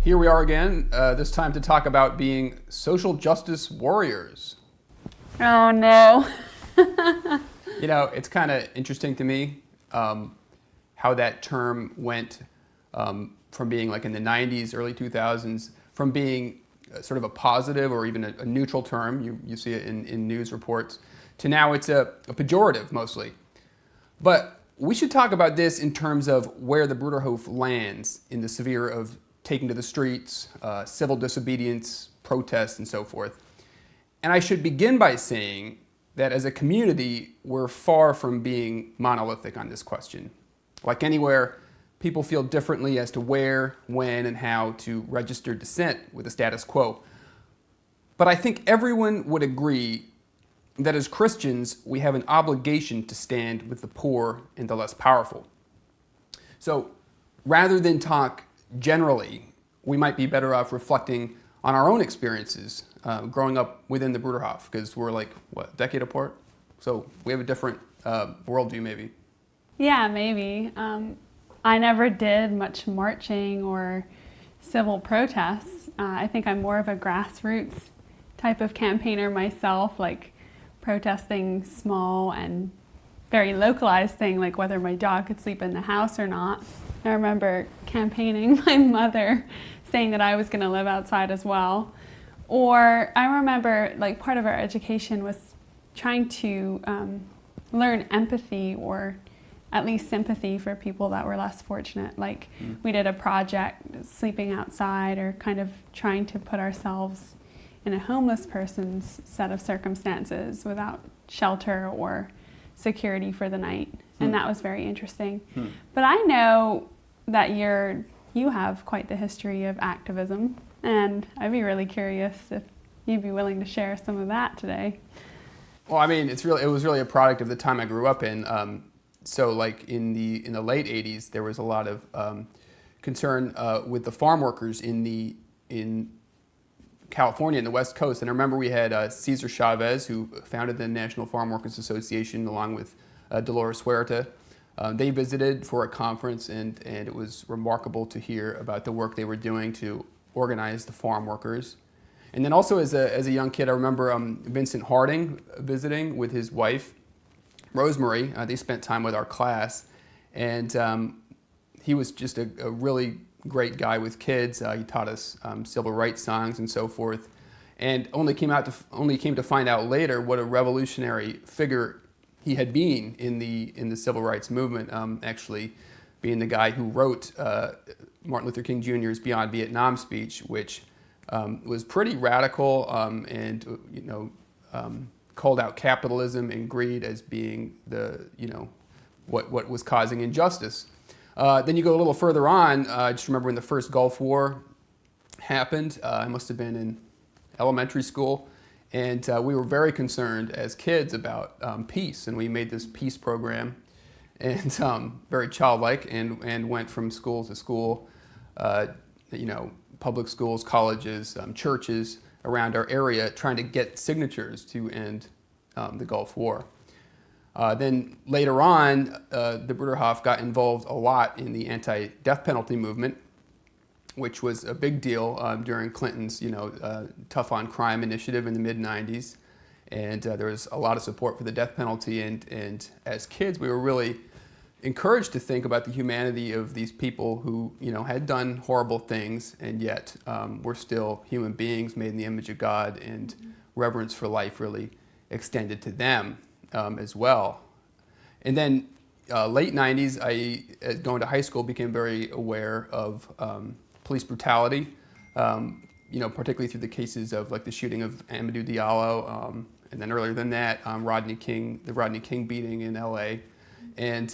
Here we are again, this time to talk about being social justice warriors. Oh no. You know, it's kind of interesting to me how that term went from being like in the 90s, early 2000s, from being sort of a positive or even a neutral term, you see it in news reports, to now it's a pejorative mostly. But we should talk about this in terms of where the Bruderhof lands in the sphere of taking to the streets, civil disobedience, protests, and so forth. And I should begin by saying that as a community, we're far from being monolithic on this question. Like anywhere, people feel differently as to where, when, and how to register dissent with the status quo. But I think everyone would agree that as Christians, we have an obligation to stand with the poor and the less powerful. So rather than talk generally, we might be better off reflecting on our own experiences growing up within the Bruderhof, because we're like, what, a decade apart? So we have a different worldview maybe. Yeah, maybe. I never did much marching or civil protests. I think I'm more of a grassroots type of campaigner myself, like protesting small and very localized thing, like whether my dog could sleep in the house or not. I remember campaigning my mother saying that I was going to live outside as well. Or I remember like part of our education was trying to learn empathy or at least sympathy for people that were less fortunate. Like we did a project sleeping outside or kind of trying to put ourselves in a homeless person's set of circumstances without shelter or security for the night. And that was very interesting. But I know that you have quite the history of activism, and I'd be really curious if you'd be willing to share some of that today. Well, I mean, it was really a product of the time I grew up in. So like in the late 80s, there was a lot of concern with the farm workers in California, in the West Coast. And I remember we had Cesar Chavez, who founded the National Farm Workers Association, along with Dolores Huerta. They visited for a conference, and it was remarkable to hear about the work they were doing to organize the farm workers. And then also as a young kid, I remember Vincent Harding visiting with his wife, Rosemary. They spent time with our class, and he was just a really great guy with kids. He taught us civil rights songs and so forth, and only came to find out later what a revolutionary figure he had been in the civil rights movement. Actually, being the guy who wrote Martin Luther King Jr.'s Beyond Vietnam speech, which was pretty radical and called out capitalism and greed as being what was causing injustice. Then you go a little further on. I just remember when the first Gulf War happened. I must have been in elementary school, and we were very concerned as kids about peace, and we made this peace program, and very childlike, and went from school to school, public schools, colleges, churches around our area, trying to get signatures to end the Gulf War. Then later on, the Bruderhof got involved a lot in the anti-death penalty movement, which was a big deal during Clinton's, tough on crime initiative in the mid-90s. And there was a lot of support for the death penalty. And as kids, we were really encouraged to think about the humanity of these people who, had done horrible things, and yet were still human beings made in the image of God, and reverence for life really extended to them as well. And then late 90s, going to high school, became very aware of police brutality, particularly through the cases of like the shooting of Amadou Diallo, and then earlier than that, the Rodney King beating in LA. And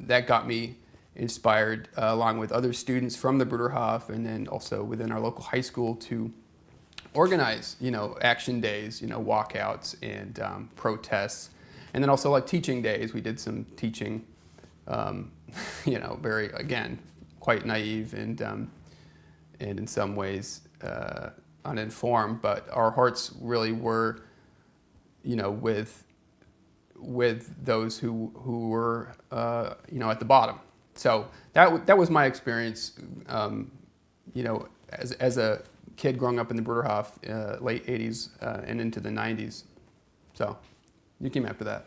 that got me inspired, along with other students from the Bruderhof, and then also within our local high school, to organize, action days, walkouts and protests. And then also like teaching days. We did some teaching, very, again, quite naive and in some ways uninformed, but our hearts really were, with those who were, at the bottom. So that was my experience, as a kid growing up in the Bruderhof, late 80s and into the 90s. So you came after that.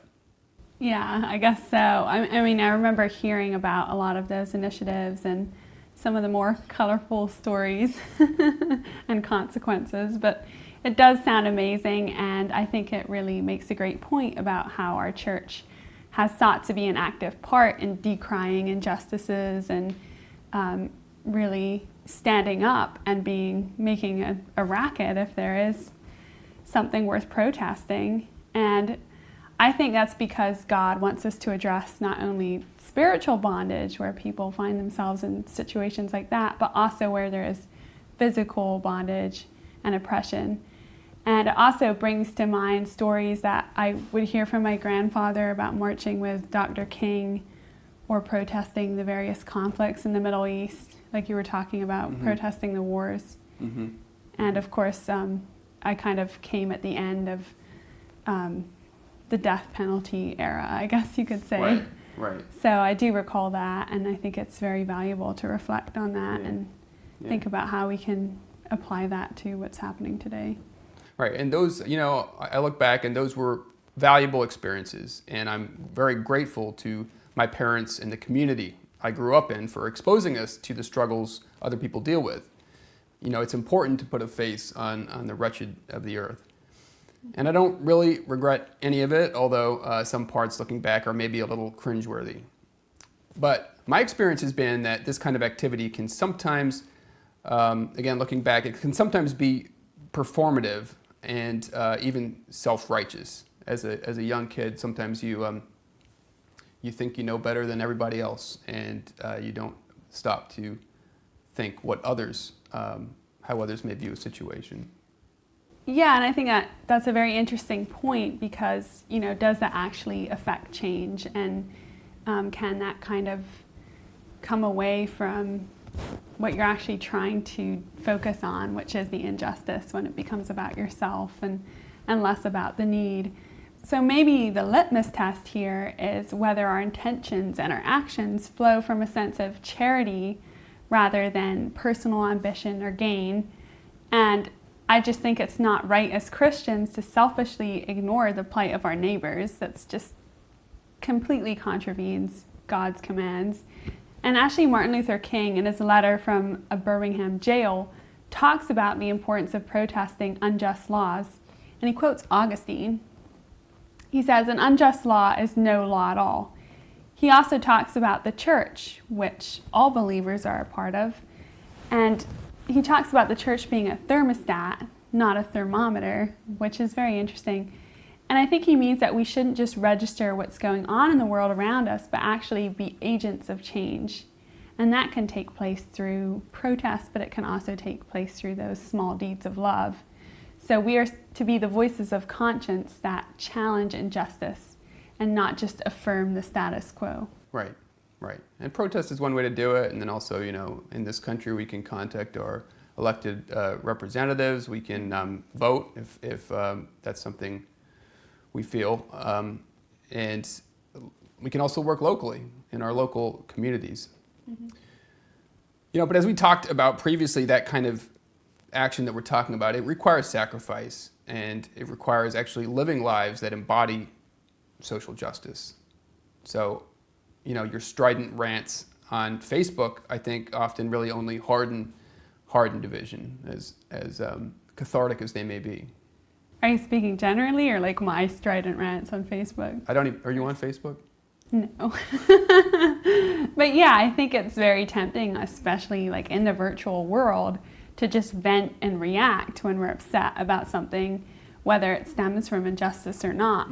Yeah, I guess so. I mean, I remember hearing about a lot of those initiatives and some of the more colorful stories and consequences, but it does sound amazing, and I think it really makes a great point about how our church has sought to be an active part in decrying injustices and really standing up and making a racket if there is something worth protesting. And I think that's because God wants us to address not only spiritual bondage, where people find themselves in situations like that, but also where there is physical bondage and oppression. And it also brings to mind stories that I would hear from my grandfather about marching with Dr. King or protesting the various conflicts in the Middle East, like you were talking about, protesting the wars. And of course, I kind of came at the end of the death penalty era, I guess you could say. Right. So I do recall that, and I think it's very valuable to reflect on that and think about how we can apply that to what's happening today. Right, and those, I look back and those were valuable experiences, and I'm very grateful to my parents and the community I grew up in for exposing us to the struggles other people deal with. It's important to put a face on the wretched of the earth. And I don't really regret any of it, although some parts looking back are maybe a little cringeworthy. But my experience has been that this kind of activity can sometimes, again, looking back, it can sometimes be performative and even self-righteous. As a young kid, sometimes you think you know better than everybody else, and you don't stop to think how others may view a situation. Yeah, and I think that's a very interesting point because, does that actually affect change? And can that kind of come away from what you're actually trying to focus on, which is the injustice, when it becomes about yourself and less about the need? So maybe the litmus test here is whether our intentions and our actions flow from a sense of charity rather than personal ambition or gain. And I just think it's not right as Christians to selfishly ignore the plight of our neighbors. That's just completely contravenes God's commands. And actually, Martin Luther King, in his letter from a Birmingham jail, talks about the importance of protesting unjust laws. And he quotes Augustine. He says, "An unjust law is no law at all." He also talks about the church, which all believers are a part of. And he talks about the church being a thermostat, not a thermometer, which is very interesting. And I think he means that we shouldn't just register what's going on in the world around us, but actually be agents of change. And that can take place through protest, but it can also take place through those small deeds of love. So we are to be the voices of conscience that challenge injustice and not just affirm the status quo. Right. And protest is one way to do it. And then also, in this country, we can contact our elected representatives. We can vote if that's something we feel. And we can also work locally in our local communities. But as we talked about previously, that kind of action that we're talking about, it requires sacrifice, and it requires actually living lives that embody social justice. So, your strident rants on Facebook, I think, often really only harden division, as cathartic as they may be. Are you speaking generally, or like my strident rants on Facebook? Are you on Facebook? No. But yeah, I think it's very tempting, especially like in the virtual world, to just vent and react when we're upset about something, whether it stems from injustice or not.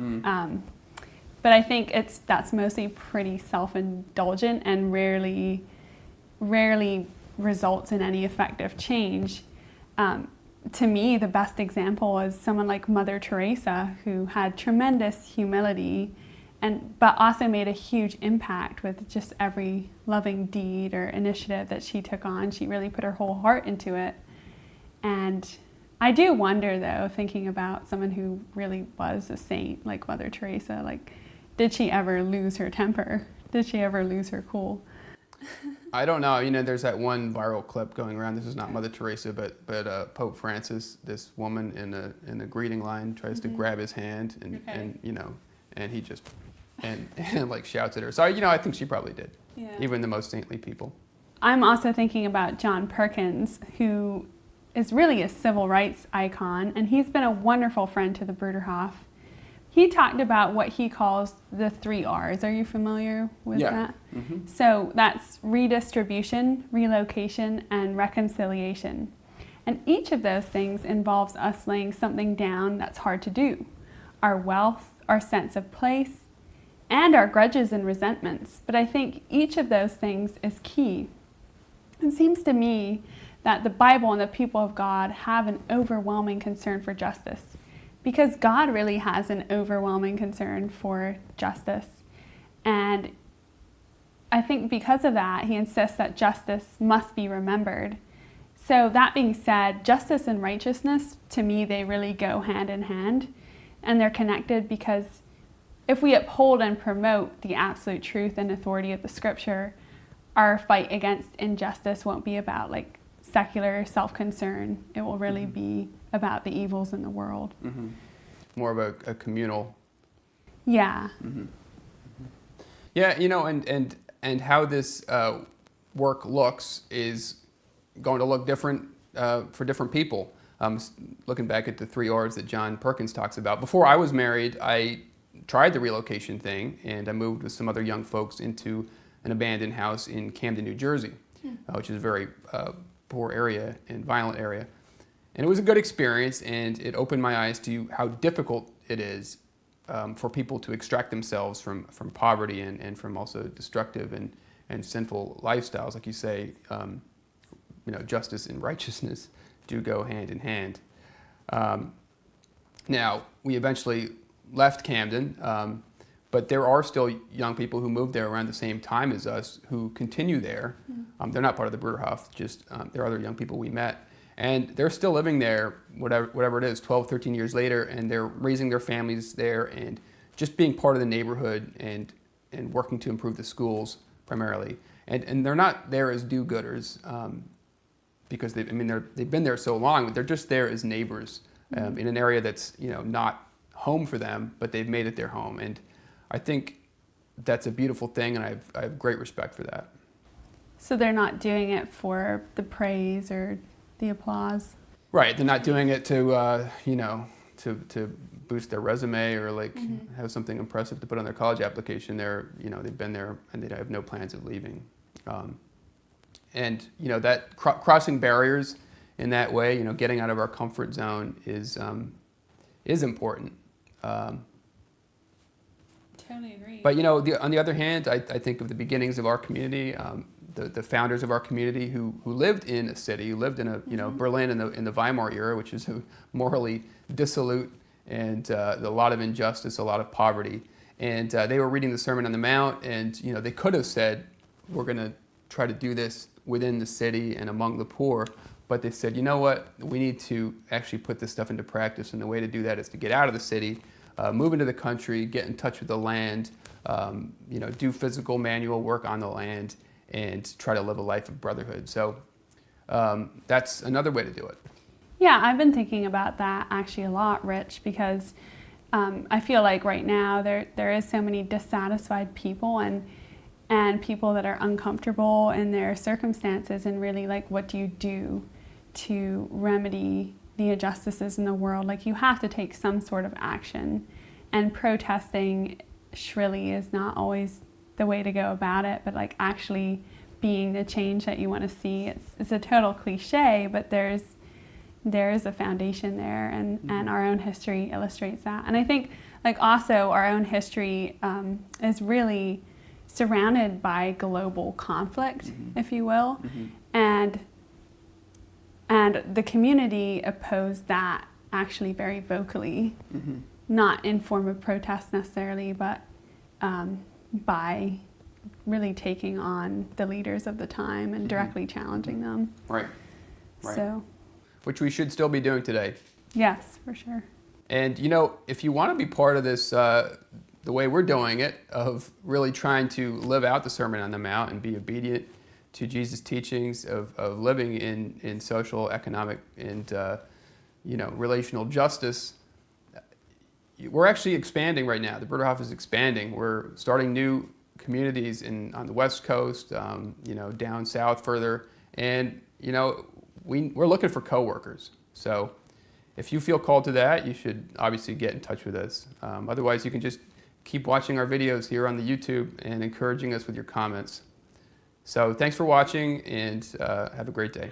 But I think that's mostly pretty self-indulgent and rarely results in any effective change. To me, the best example is someone like Mother Teresa, who had tremendous humility, but also made a huge impact with just every loving deed or initiative that she took on. She really put her whole heart into it. And I do wonder, though, thinking about someone who really was a saint like Mother Teresa, did she ever lose her temper? Did she ever lose her cool? I don't know. There's that one viral clip going around. This is not Mother Teresa, but Pope Francis. This woman in the greeting line tries to grab his hand, and he just and like shouts at her. So I think she probably did. Yeah. Even the most saintly people. I'm also thinking about John Perkins, who is really a civil rights icon, and he's been a wonderful friend to the Bruderhof. He talked about what he calls the 3 R's. Are you familiar with that? Mm-hmm. So that's redistribution, relocation, and reconciliation. And each of those things involves us laying something down that's hard to do. Our wealth, our sense of place, and our grudges and resentments. But I think each of those things is key. It seems to me that the Bible and the people of God have an overwhelming concern for justice, because God really has an overwhelming concern for justice. And I think because of that, he insists that justice must be remembered. So that being said, justice and righteousness, to me, they really go hand in hand, and they're connected, because if we uphold and promote the absolute truth and authority of the Scripture, our fight against injustice won't be about like secular self-concern. It will really be about the evils in the world. Mm-hmm. More of a communal. Yeah. Mm-hmm. Yeah, and how this work looks is going to look different for different people. Looking back at the 3 R's that John Perkins talks about. Before I was married, I tried the relocation thing, and I moved with some other young folks into an abandoned house in Camden, New Jersey, which is a very poor area and violent area. And it was a good experience, and it opened my eyes to how difficult it is for people to extract themselves from poverty and from also destructive and sinful lifestyles. Like you say, justice and righteousness do go hand in hand. Now, we eventually left Camden, but there are still young people who moved there around the same time as us who continue there. They're not part of the Bruderhof, just there are other young people we met. And they're still living there, whatever it is, 12, 13 years later, and they're raising their families there and just being part of the neighborhood and working to improve the schools primarily. And they're not there as do-gooders because they've been there so long, but they're just there as neighbors in an area that's not home for them, but they've made it their home. And I think that's a beautiful thing, and I have great respect for that. So they're not doing it for the praise or the applause. Right, they're not doing it to to boost their resume or have something impressive to put on their college application. They've been there and they have no plans of leaving. And that crossing barriers in that way, getting out of our comfort zone is important. Totally agree. But on the other hand, I think of the beginnings of our community. The founders of our community who lived in a city, who lived in Berlin in the Weimar era, which is a morally dissolute and a lot of injustice, a lot of poverty. And they were reading the Sermon on the Mount, and they could have said, we're going to try to do this within the city and among the poor. But they said, you know what, we need to actually put this stuff into practice, and the way to do that is to get out of the city, move into the country, get in touch with the land, do physical manual work on the land, and try to live a life of brotherhood. So that's another way to do it. Yeah, I've been thinking about that actually a lot, Rich, because I feel like right now there is so many dissatisfied people and people that are uncomfortable in their circumstances, and really what do you do to remedy the injustices in the world? You have to take some sort of action, and protesting shrilly is not always the way to go about it, but actually being the change that you want to see. It's a total cliche, but there is a foundation there, and our own history illustrates that. And I think also our own history is really surrounded by global conflict, if you will, and the community opposed that actually very vocally, not in form of protest necessarily, but by really taking on the leaders of the time and directly challenging them. Right. So, which we should still be doing today. Yes, for sure. And if you want to be part of this, the way we're doing it, of really trying to live out the Sermon on the Mount and be obedient Jesus' teachings of living in social, economic, and relational justice. We're actually expanding right now. The Bruderhof is expanding. We're starting new communities on the West Coast, down south further, and we're looking for co-workers. So if you feel called to that, you should obviously get in touch with us. Otherwise, you can just keep watching our videos here on the YouTube and encouraging us with your comments. So thanks for watching, and have a great day.